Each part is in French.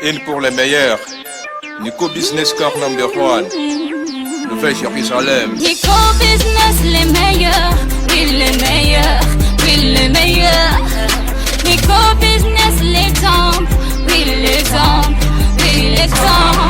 Une pour les meilleurs. Nico Business Car number 1. Nouvelle Jérusalem. Nico Business les meilleurs. Oui les meilleurs. Oui les meilleurs. Nico Business l'exemple. Oui l'exemple. Oui l'exemple.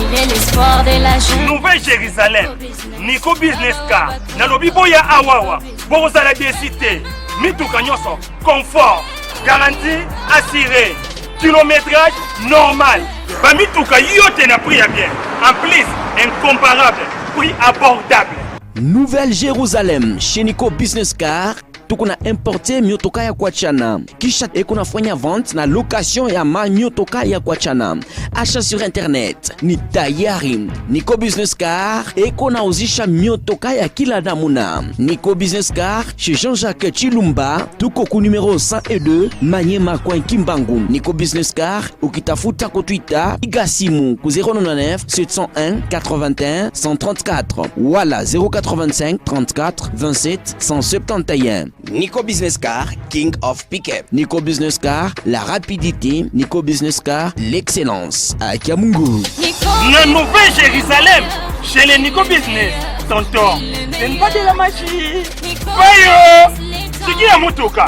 Il est l'espoir de la jeune. Nouvelle Jérusalem. Nico Business Car. Nalobi boya awawa. Bozala décité. Mituka nyoso. Confort. Garantie assurée. Kilométrage normal. Bamituka yote na prix à bien. En plus, incomparable. Prix abordable. Nouvelle Jérusalem chez Nico Business Car. Tukuna importe miotoka ya kuachana. Kisha ekunafanya vente na location ya miotoka ya kuachana. Achat sur internet ni tayari. Nico Business Car ekunauzisha miotoka ya kila namuna. Nico Business Car chez Jean-Jacques Chilumba. Tuko ku numéro 102 Manyema kwa Kimbangu. Nico Business Car ukitafuta ku Twitter igasimu ku 099 701 81 134 wala 085 34 27 171. Nico Business Car, King of Pickup. Nico Business Car, la rapidité. Nico Business Car, l'excellence. À Kiamungu. La Nouvelle Jérusalem, chez les Nico Business. Tonton, ce n'est pas de la magie. Voyons, c'est qui a motoka?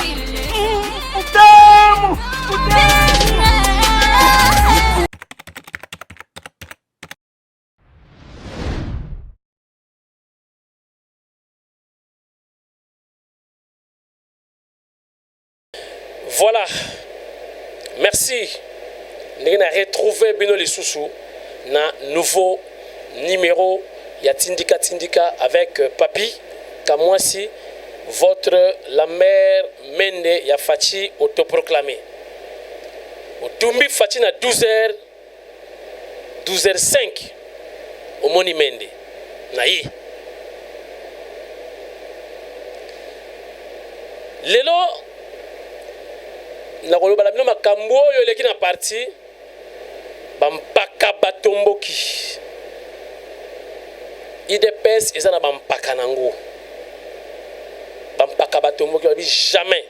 Voilà, merci. Nous avons retrouvé Bino Lissoussou dans nouveau numéro ya Tindika Tindika avec Papi Kamwasi, votre la mère Mende ya Fachi autoproclamé. Au Tumbi Fachi na 12h 12h05 au Moni Mende. Naïe. Lelo na koloba la bino makambo oyo eleki na parti bampaka batomboki IDPS eza na bampaka nango bampaka batomboki babi jamais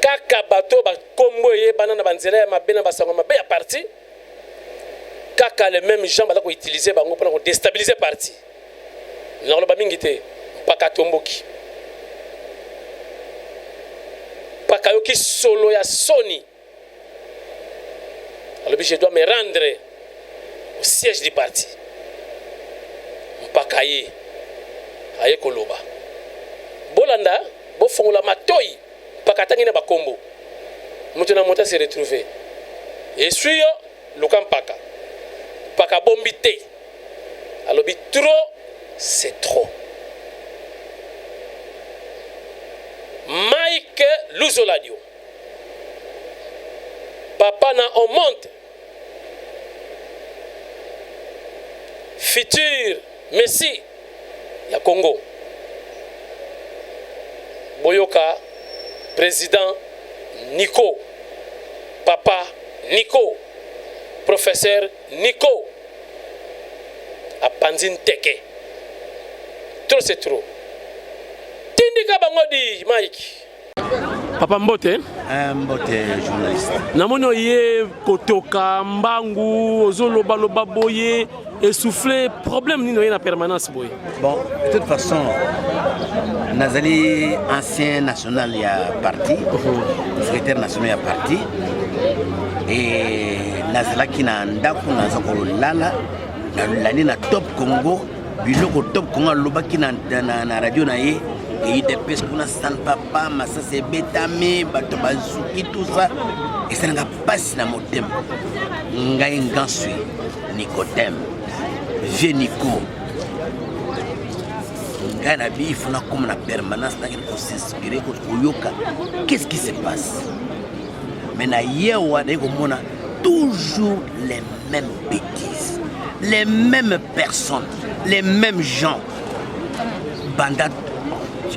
kaka bato bakombo eyebana na banzela ya mabe na basango mabe ya parti kaka le même gens baza koutilize bango mpona kodestabilize parti na koloba mingi te mpaka tomboki Pakayoki solo ya Sony. Alors je dois me rendre au siège du parti. Mpakaye aye koloba. Bolanda bo fongola matoi pakatangi na bakombo. Mutu na monta se retrouver. Et suyo luka mpaka. Paka bombité. Alors trop c'est trop. Mike Luzoladio. Papa na on monte. Futur Messi ya Congo. Boyoka président Nico. Papa Nico. Professeur Nico. A Panzin Teke. Trop c'est trop. Tindika bangodi Mike. Papa Mbote. Mbote journaliste. Namono ye kotoka mbangu ozoloba loba boye essoufflé problème ni na permanence boye. Bon, de toute façon Nazali ancien national ya parti, secrétaire national ya parti et Nazala ki na ndako nazako lala na lani na Top Congo, biloko Top Congo loba ki na radio na ye. Et des pêches qu'on a sans papa, mais ça c'est bétamé, bato bazuki, tout ça. Et ça n'a pas si na motem. Nga ngansui, Nicodème, vieux Nico. Nga na bi, il faut na comme la permanence, na qu'il faut s'inspirer, qu'on yoka. Qu'est-ce qui se passe? Mais na yewa, on a toujours les mêmes bêtises, les mêmes personnes, les mêmes gens. Bandat.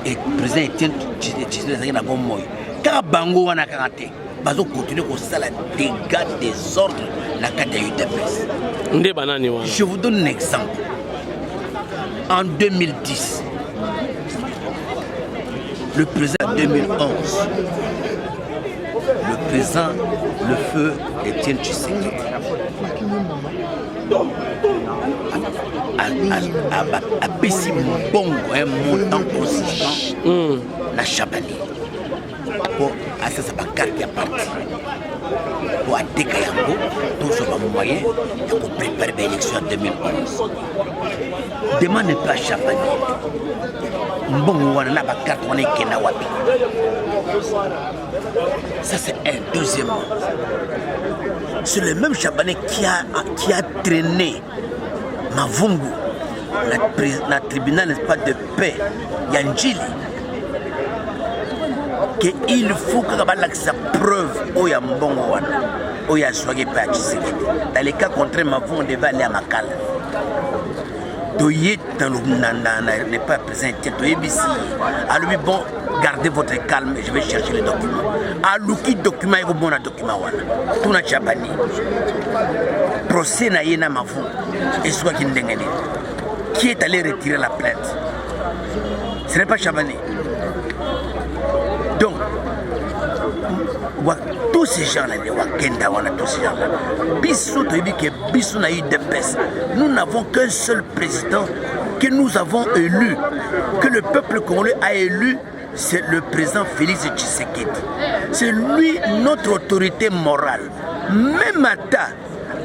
Et le président Etienne na Gomoy. Car Bango wana karate, bazo continuer comme ça la dégâts des ordres la carte UTPS. Je vous donne un exemple. En 2010, le président 2011, le président, le feu Étienne Tshisekedi, a baissé un montant consistant na Chabani pour ça sa carte qui a parti pour attaquer yango tout sur un moyen pour préparer l'élection en 2011. Demande pas Chabani bon wana na ba carte on est kena wapi. Ça c'est un. Deuxièmement, c'est le même Chabani qui a traîné Mavungu, le tribunal n'est pas de paix, Yanjili, qu'il faut que sa preuve au Yambongo, au Yaswagi Pachisiki. Dans les cas contraires, Mavungu on devait aller à Makala. Doyé dans le n'est pas présent, ici. Alors, bon, gardez votre calme, je vais chercher les documents. Alors, qui document est bon document? Tout n'a Chabani. Procès n'a yéna Mavungu. Et soit qui est allé retirer la plainte? Ce n'est pas Chabani. Donc, tous ces gens-là, tous ces gens-là, nous n'avons qu'un seul président que nous avons élu, que le peuple congolais a élu, c'est le président Félix Tshisekedi. C'est lui notre autorité morale. Même à ta,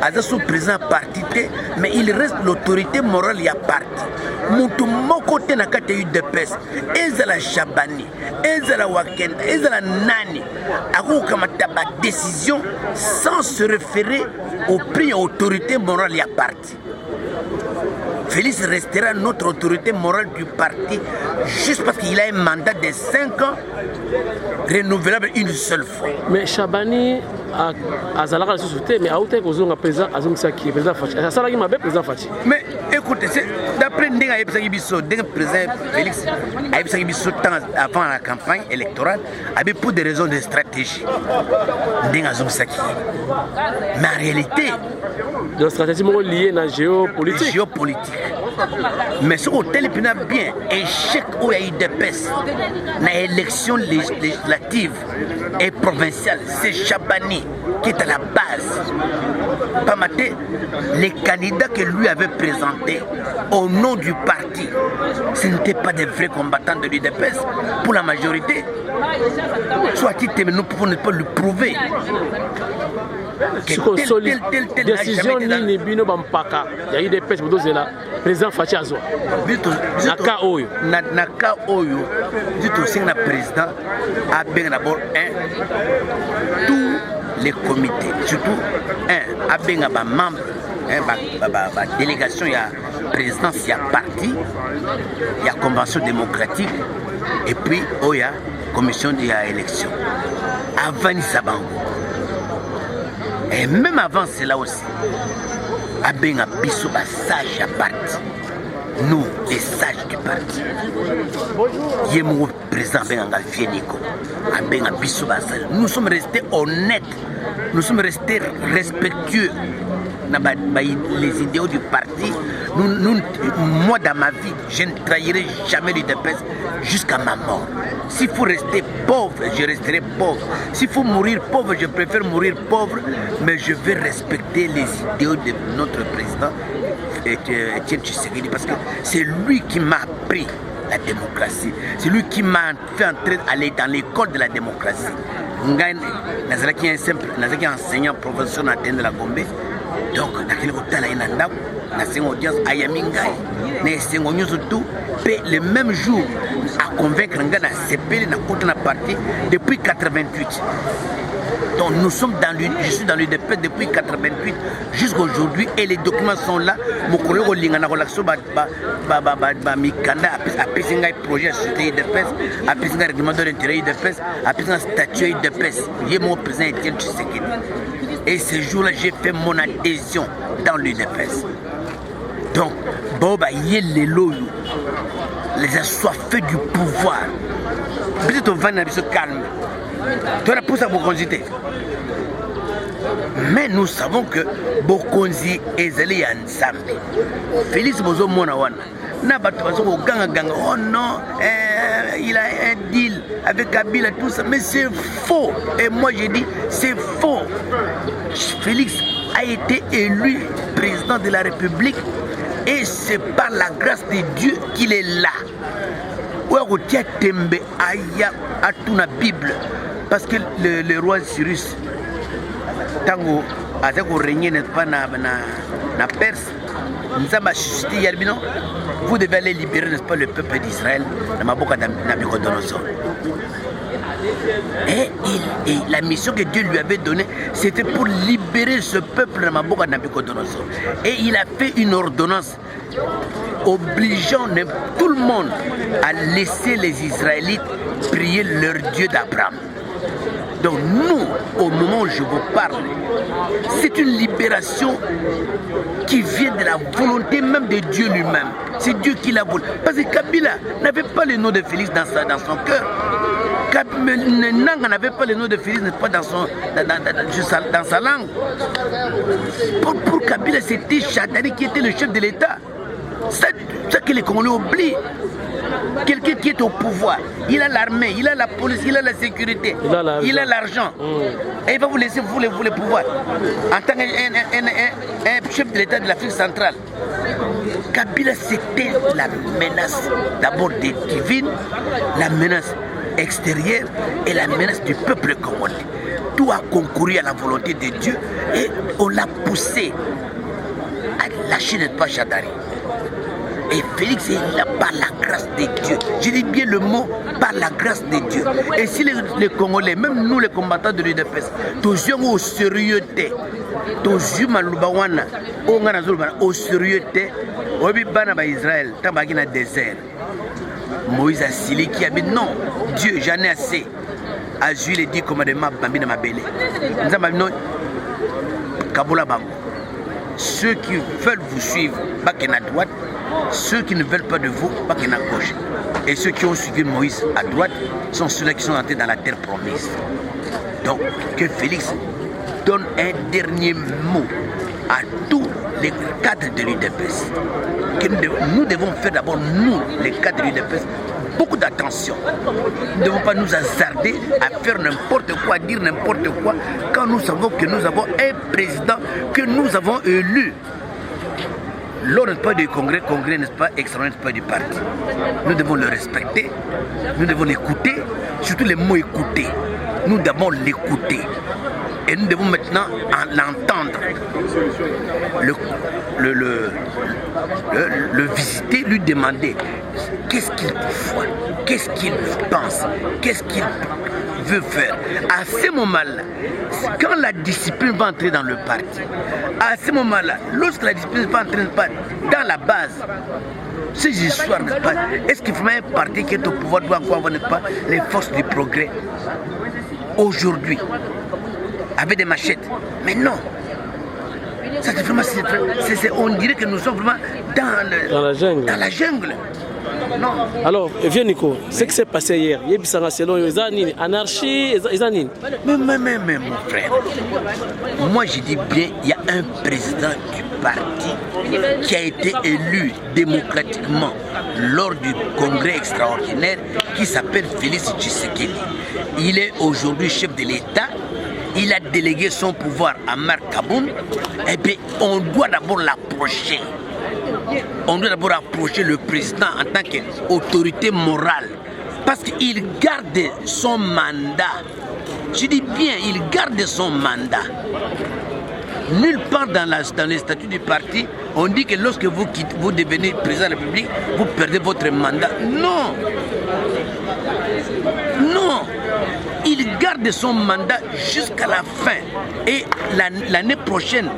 à son président parti, mais il reste l'autorité morale, il y a parti. Mon côté n'a qu'à eu de peste. Ezala Chabani, Ezala Waken, Ezala Nani. A ma décision sans se référer au prix autorité morale, il y a parti. Félix restera notre autorité morale du parti juste parce qu'il a un mandat de 5 ans renouvelable une seule fois. Mais Chabani a Zalaka la société, mais a été président Azumsaki, président Fachi. Ça a été président Fachi. Mais écoutez, d'après Ndinga Bisso, président Félix Bisso avant la campagne électorale, avait pour des raisons de stratégie. Ndinga Azumsaki. Mais en réalité, la stratégie liée à la géopolitique. Mais ce hôtel est bien échec où il y a eu des pestes dans l'élection législative et provinciale. C'est Chabani qui est à la base. Pamaté, les candidats que lui avait présentés au nom du parti, ce n'étaient pas des vrais combattants de l'UDPS pour la majorité. Soit-il, mais nous pouvons ne pas le prouver. Telle décision ni bino bampaka il y a eu des pêches de la président Fachi Azwa naka oyo dit aussi le président a bien d'abord tous les comités surtout a bien ba membre ba délégation il y a présidence il y a parti il y a convention démocratique et puis il y a commission de élection avant Sabango. Et même avant cela aussi, Abenga Bissou sage à parti. Nous, les sages du parti. Yémou président Benga Fieniko. Abenga Bissou sage. Nous sommes restés honnêtes. Nous sommes restés respectueux. Les idéaux du parti. Moi, dans ma vie, je ne trahirai jamais l'UDPS jusqu'à ma mort. S'il faut rester pauvre, je resterai pauvre. S'il faut mourir pauvre, je préfère mourir pauvre. Mais je vais respecter les idéaux de notre président Étienne Tshisekedi parce que c'est lui qui m'a appris la démocratie. C'est lui qui m'a fait entrer dans l'école de la démocratie. Nazaki est un enseignant professeur de la Gombe. Donc, le même jour à convaincre un parti depuis 88. Donc nous sommes je suis dans l'UDPS depuis 88 jusqu'à aujourd'hui et les documents sont là. Mon collègue Lingana Relaxo Mikanda a fait un projet sur l'UDPS, a fait un règlement de l'intérêt UDPS, a fait un statut UDPS. Il est mon président Étienne Tshisekedi. Et ce jour-là, j'ai fait mon adhésion dans l'UDPS. Donc, Boba Yelelo, les assoiffés du pouvoir. Peut-être on va se calme. Tu as pour ça Bokonzi. Mais nous savons que Bokonzi est allé ensemble. Félix Bozo Monawana. Na batu bazo ganga oh non il a un deal avec Kabila, tout ça, mais c'est faux. Et moi je dis, c'est faux. Félix a été élu président de la République et c'est par la grâce de Dieu qu'il est là. Ouaroutia Tembe Aya a tout la Bible. Parce que le roi Cyrus, tango a régné, n'est-ce pas, na Perse, vous devez aller libérer, n'est-ce pas, le peuple d'Israël, et la mission que Dieu lui avait donnée, c'était pour libérer ce peuple de Nabucodonosor. Et il a fait une ordonnance obligeant tout le monde à laisser les Israélites prier leur Dieu d'Abraham. Donc nous, au moment où je vous parle, c'est une libération qui vient de la volonté même de Dieu lui-même. C'est Dieu qui l'a voulu. Parce que Kabila n'avait pas le nom de Félix dans son cœur. Nanga n'avait pas le nom de Félix, n'est pas dans sa langue. Pour Kabila, c'était Chadari qui était le chef de l'État. Ça que les Congolais oublient. Quelqu'un qui est au pouvoir, il a l'armée, il a la police, il a la sécurité, il a l'argent. Et il va vous laisser vous les pouvoirs. En tant qu'un chef de l'État de l'Afrique centrale, Kabila, c'était la menace d'abord des divines, la menace extérieure et la menace du peuple congolais. Tout a concouru à la volonté de Dieu et on l'a poussé à lâcher n'est pas Chadari. Et Félix est là par la grâce de Dieu. Je dis bien le mot par la grâce de Dieu. Et si les Congolais, même nous les combattants de l'UDPS, tous au sérieux, tous au sérieux, au Israël, dans désert. Moïse a scellé qui a dit non, Dieu, j'en ai assez. Azui les 10 commandements, Bambi na Mabélé. Nous avons dit Kaboula Bambo. Ceux qui veulent vous suivre, pas qu'à droite. Ceux qui ne veulent pas de vous, pas qu'à gauche. Et ceux qui ont suivi Moïse à droite sont ceux-là qui sont entrés dans la terre promise. Donc, que Félix donne un dernier mot à tous les cadres de l'UDPS. Nous devons faire d'abord, nous, les cadres de l'UDPS, beaucoup d'attention. Nous ne devons pas nous hasarder à faire n'importe quoi, à dire n'importe quoi, quand nous savons que nous avons un président que nous avons élu. Lors n'est pas du congrès, n'est-ce pas, extraordinaire, n'est-ce pas du parti. Nous devons le respecter, nous devons l'écouter, surtout les mots écouter. Nous devons l'écouter. Et nous devons maintenant l'entendre, le visiter, lui demander qu'est-ce qu'il voit, qu'est-ce qu'il pense, qu'est-ce qu'il veut faire. À ce moment-là, quand la discipline va entrer dans le parti, à ce moment-là, lorsque la discipline va entrer dans la base, ces histoires, n'est-ce pas, est-ce qu'il faut un parti qui est au pouvoir doit encore avoir, n'est-ce pas, les forces du progrès aujourd'hui avec des machettes? Mais non. Ça, c'est vraiment, on dirait que nous sommes vraiment dans la jungle. Non. Alors, viens Nico, ce qui s'est passé hier, il y a selon anarchie, mais mon frère, moi je dis bien, il y a un président du parti qui a été élu démocratiquement lors du congrès extraordinaire qui s'appelle Félix Tshisekedi. Il est aujourd'hui chef de l'État. Il a délégué son pouvoir à Marc Kaboun. Et bien, on doit d'abord l'approcher. On doit d'abord approcher le président en tant qu'autorité morale. Parce qu'il garde son mandat. Je dis bien, il garde son mandat. Nulle part dans les statuts du parti, on dit que lorsque vous devenez président de la République, vous perdez votre mandat. Non. Non. Il garde son mandat jusqu'à la fin. Et l'année prochaine,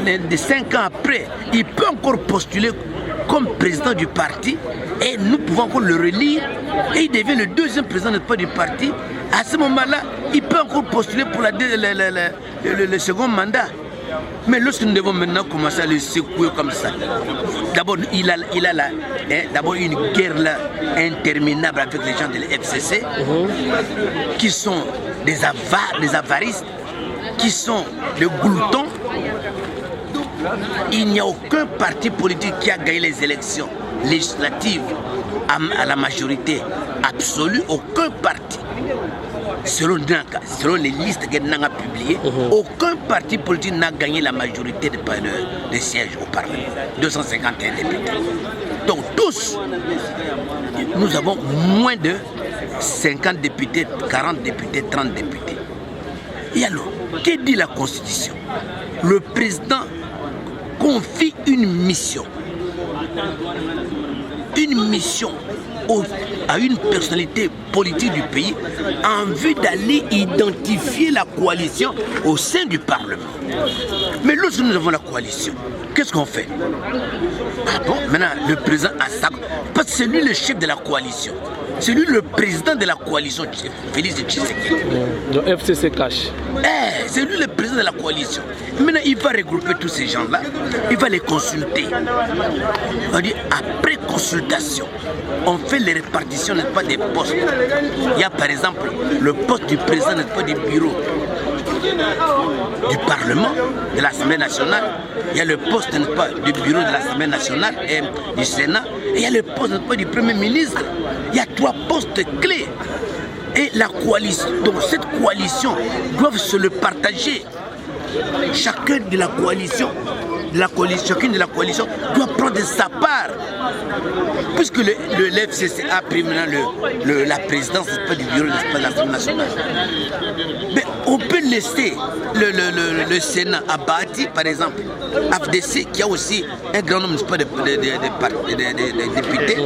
de 5 ans après, il peut encore postuler comme président du parti. Et nous pouvons encore le relire. Et il devient le deuxième président du parti. À ce moment-là, il peut encore postuler pour le second mandat. Mais lorsque nous devons maintenant commencer à le secouer comme ça, d'abord il a d'abord une guerre là, interminable avec les gens de l'FCC, qui sont des avaristes, qui sont des gloutons. Il n'y a aucun parti politique qui a gagné les élections législatives à la majorité absolue, aucun parti, selon les listes que Nanga a publiées, aucun parti politique n'a gagné la majorité des sièges au Parlement. 251 députés. Donc tous, nous avons moins de 50 députés, 40 députés, 30 députés. Et alors, que dit la Constitution? Le président confie une mission à une personnalité politique du pays en vue d'aller identifier la coalition au sein du Parlement. Mais lorsque nous avons la coalition, qu'est-ce qu'on fait? Ah bon, maintenant le président a ça, parce que c'est lui le chef de la coalition. C'est lui le président de la coalition, Félix Tshisekedi. Le FCC cache. C'est lui le président de la coalition. Maintenant, il va regrouper tous ces gens-là, il va les consulter. On dit, après consultation, on fait les répartitions, n'est-ce pas, des postes. Il y a par exemple le poste du président, n'est-ce pas, du bureau du Parlement, de l'Assemblée nationale. Il y a le poste, n'est-ce pas, du bureau de l'Assemblée nationale et du Sénat. Et il y a le poste, n'est-ce pas, du Premier ministre. Il y a 3 postes clés. Et la coalition, donc cette coalition doivent se le partager. Chacune de la coalition doit prendre sa part. Puisque le FCC a pris maintenant la présidence du bureau de l'Assemblée nationale. Mais on peut laisser le Sénat à Bati, par exemple, AFDC, qui a aussi un grand nombre de députés.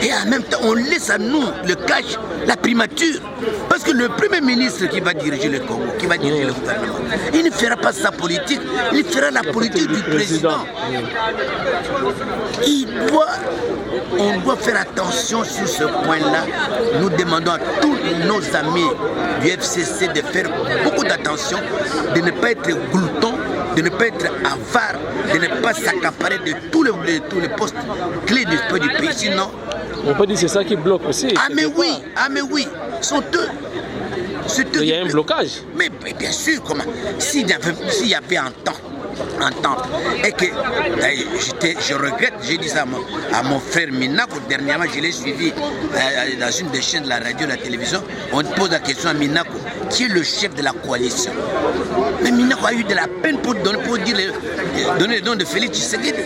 Et en même temps, on laisse à nous le cash, la primature. Parce que le Premier ministre qui va diriger le Congo, qui va diriger le gouvernement, il ne fera pas sa politique, il fera la politique du président. On doit faire attention sur ce point-là. Nous demandons à tous nos amis du FCC de faire beaucoup d'attention, de ne pas être glouton, de ne pas être avare, de ne pas s'accaparer de tous les postes clés du pays. Sinon, on peut dire que c'est ça qui bloque aussi. Ah mais oui, sont eux. Il y a un blocage. Mais bien sûr, comment? S'il y avait entente, et que je regrette, j'ai dit ça à mon frère Minako dernièrement, je l'ai suivi dans une des chaînes de la radio et de la télévision. On pose la question à Minako, qui est le chef de la coalition. Mais Minako a eu de la peine pour donner le nom de Félix Tshisekedi.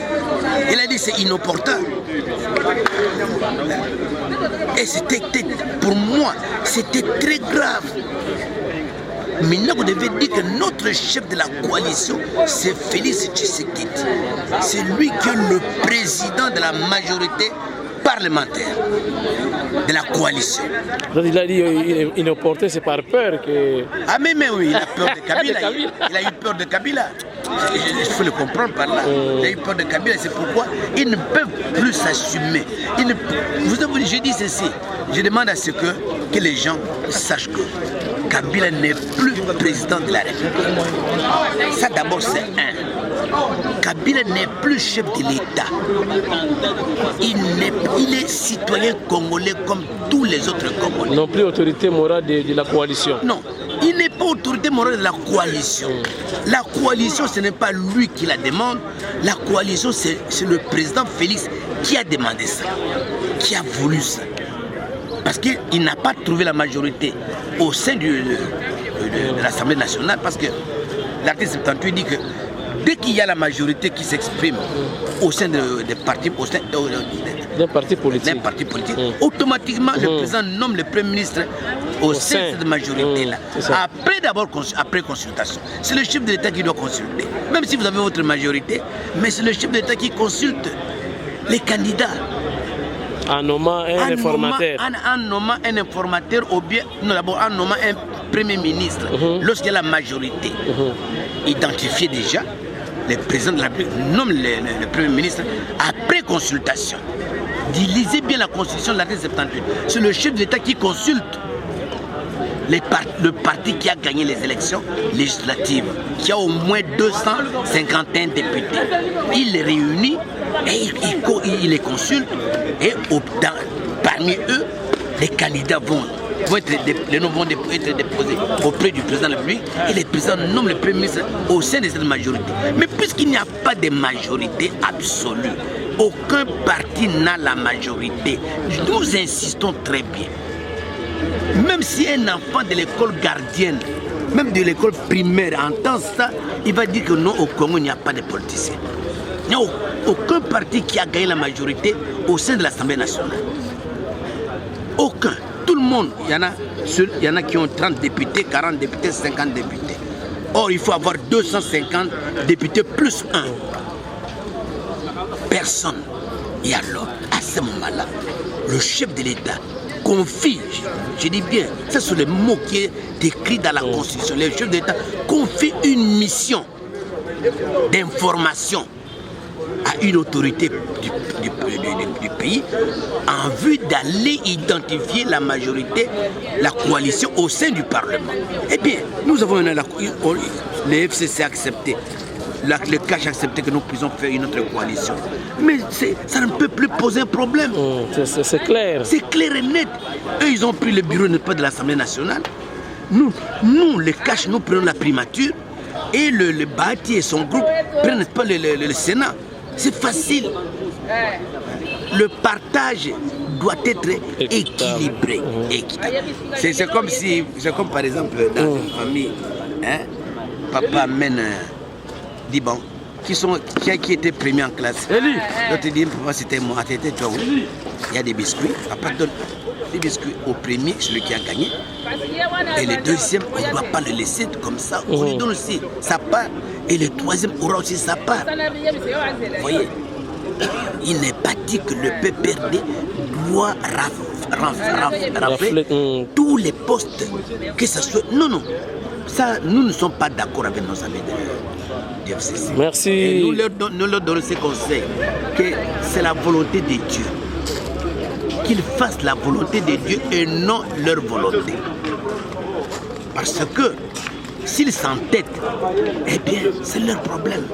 Il a dit c'est inopportun. Et c'était, pour moi, c'était très grave. Minako devait dire que notre chef de la coalition, c'est Félix Tshisekedi. C'est lui qui est le président de la majorité parlementaire de la coalition. Donc il a dit inopportun, c'est par peur que... Ah mais oui, il a peur de Kabila. Il a eu peur de Kabila. Il faut le comprendre par là. Il a eu peur de Kabila, c'est pourquoi ils ne peuvent plus s'assumer. Vous savez, je dis ceci, je demande à ce que les gens sachent que Kabila n'est plus président de la République. Ça d'abord c'est un. Kabila n'est plus chef de l'État. Il est citoyen congolais comme tous les autres Congolais. Non plus autorité morale de la coalition. Non, il n'est pas autorité morale de la coalition. La coalition, ce n'est pas lui qui la demande. La coalition, c'est le président Félix qui a demandé ça, qui a voulu ça. Parce qu'il n'a pas trouvé la majorité au sein de l'Assemblée nationale. Parce que l'article 78 dit que dès qu'il y a la majorité qui s'exprime au sein des partis, d'un parti politique, automatiquement le président nomme le Premier ministre au sein de cette majorité-là. Après consultation. C'est le chef de l'État qui doit consulter. Même si vous avez votre majorité, mais c'est le chef de l'État qui consulte les candidats. En nommant un informateur. En nommant un informateur ou bien, non, d'abord en nommant un Premier ministre. Lorsqu'il y a la majorité identifiée déjà, le président de la République nomme le Premier ministre après consultation. Lisez bien la constitution de l'article 78. C'est le chef de l'État qui consulte le parti qui a gagné les élections législatives, qui a au moins 251 députés. Il les réunit et il les consulte. Et parmi eux, les candidats les noms vont être déposés auprès du président de la République et le président nomme le Premier ministre au sein de cette majorité. Mais puisqu'il n'y a pas de majorité absolue, aucun parti n'a la majorité. Nous insistons très bien. Même si un enfant de l'école gardienne, même de l'école primaire entend ça, il va dire que non, au Congo, il n'y a pas de politiciens. Il n'y a aucun parti qui a gagné la majorité au sein de l'Assemblée nationale. Aucun. Tout le monde, il y en a qui ont 30 députés, 40 députés, 50 députés. Or, il faut avoir 250 députés plus un. Personne. Et alors, à ce moment-là, le chef de l'État confie, je dis bien, ça sont les mots qui est écrit dans la Constitution, le chef de l'État confie une mission d'information à une autorité du pays en vue d'aller identifier la majorité, la coalition au sein du Parlement. Eh bien, nous avons les FCC accepté, le CACH accepté que nous puissions faire une autre coalition. Mais ça ne peut plus poser un problème. C'est clair. C'est clair et net. Eux, ils ont pris le bureau pas de l'Assemblée nationale. Nous, le CACH, nous prenons la primature et le Bahati et son groupe prennent pas le Sénat. C'est facile. Le partage doit être équilibré. C'est comme par exemple dans une famille, hein, papa amène dit bon, qui était premier en classe. L'autre dit papa c'était moi, c'était toi. Il y a des biscuits, papa donne des biscuits au premier, celui qui a gagné. Et le deuxième, on ne doit pas le laisser comme ça. On lui donne aussi sa part. Et le troisième aura aussi sa part. Vous voyez, il n'est pas dit que le PPRD doit rafler tous les postes, que ce soit. Non, non. Ça, nous ne sommes pas d'accord avec nos amis de FCC. Merci. Et nous leur donnons ces conseils, que c'est la volonté de Dieu. Qu'ils fassent la volonté de Dieu et non leur volonté. Parce que s'ils s'entêtent, eh bien, c'est leur problème.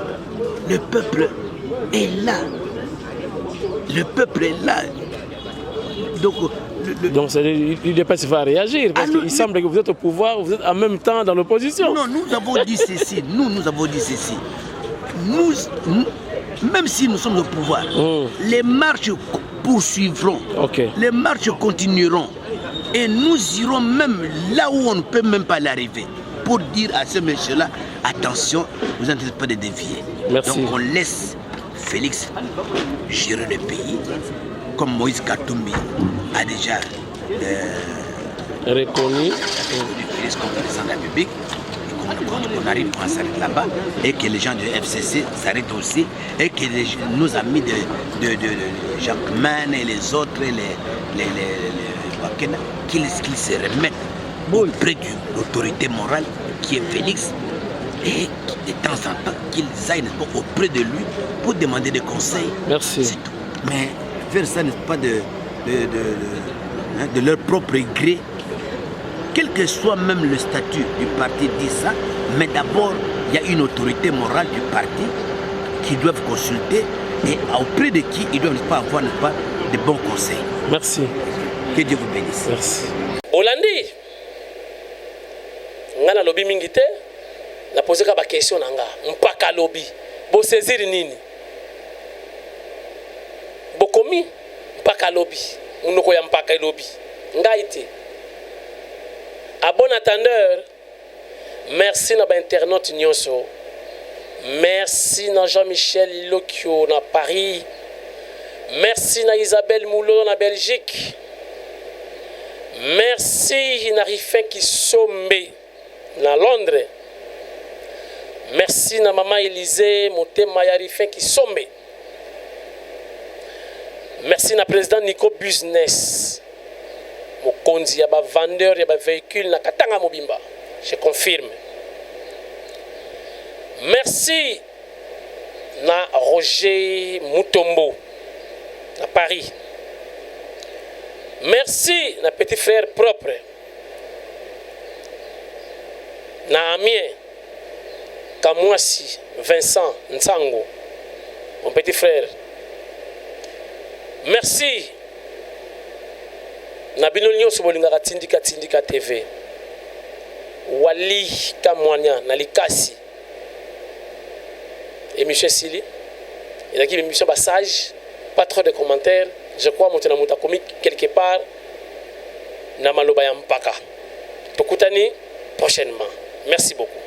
Le peuple est là. Le peuple est là. Donc, il ne peut pas réagir parce qu'il semble que vous êtes au pouvoir, vous êtes en même temps dans l'opposition. Non, nous avons dit ceci. Nous avons dit ceci. Nous, même si nous sommes au pouvoir, les marches poursuivront. Les marches continueront. Et nous irons même là où on ne peut même pas l'arriver pour dire à ce monsieur-là, attention, vous n'êtes pas de dévier. Merci. Donc on laisse Félix gérer le pays, comme Moïse Katumbi a déjà reconnu Félix comme président de la République. Qu'on arrive, qu'on s'arrête là-bas et que les gens de FCC s'arrêtent aussi et que nos amis de Jacques Man et les autres, qu'ils se remettent auprès de l'autorité morale qui est Félix et de temps en temps qu'ils aillent auprès de lui pour demander des conseils. Merci. C'est tout. Mais faire ça n'est pas de leur propre gré. Quel que soit même le statut du parti dit ça, mais d'abord, il y a une autorité morale du parti qui doivent consulter et auprès de qui ils ne doivent pas avoir de bons conseils. Merci. Que Dieu vous bénisse. Merci. Olandi, ngana lobi mingite, na posé ka ba question nanga, mpaka lobi, bo saisir nini? Bo komi mpaka lobi, unoko ya mpaka lobi. Ngaite. À bon attendeur, merci à l'internaute Nyonso. Merci à Jean-Michel Lokio à Paris. Merci à Isabelle Moulot en Belgique. Merci à Rifin qui sombe à Londres. Merci à Maman Élisée Motema Rifin qui sombe. Merci à président Nico Business. Mokonzi ya ba vendeur ya ba véhicule na Katanga Mobimba. Je confirme. Merci na Roger Moutombo à Paris. Merci na petit frère propre. Na Amiens Kamwasi Vincent Nsango, mon petit frère. Merci na bino nyonso bolingaka tindika TV Wali Kamwanya na Likasi émission Sili et qui émission Bassage pas trop de commentaires. Je crois que je suis commis quelque part na maloba ya mpaka. Tokutani prochainement. Merci beaucoup.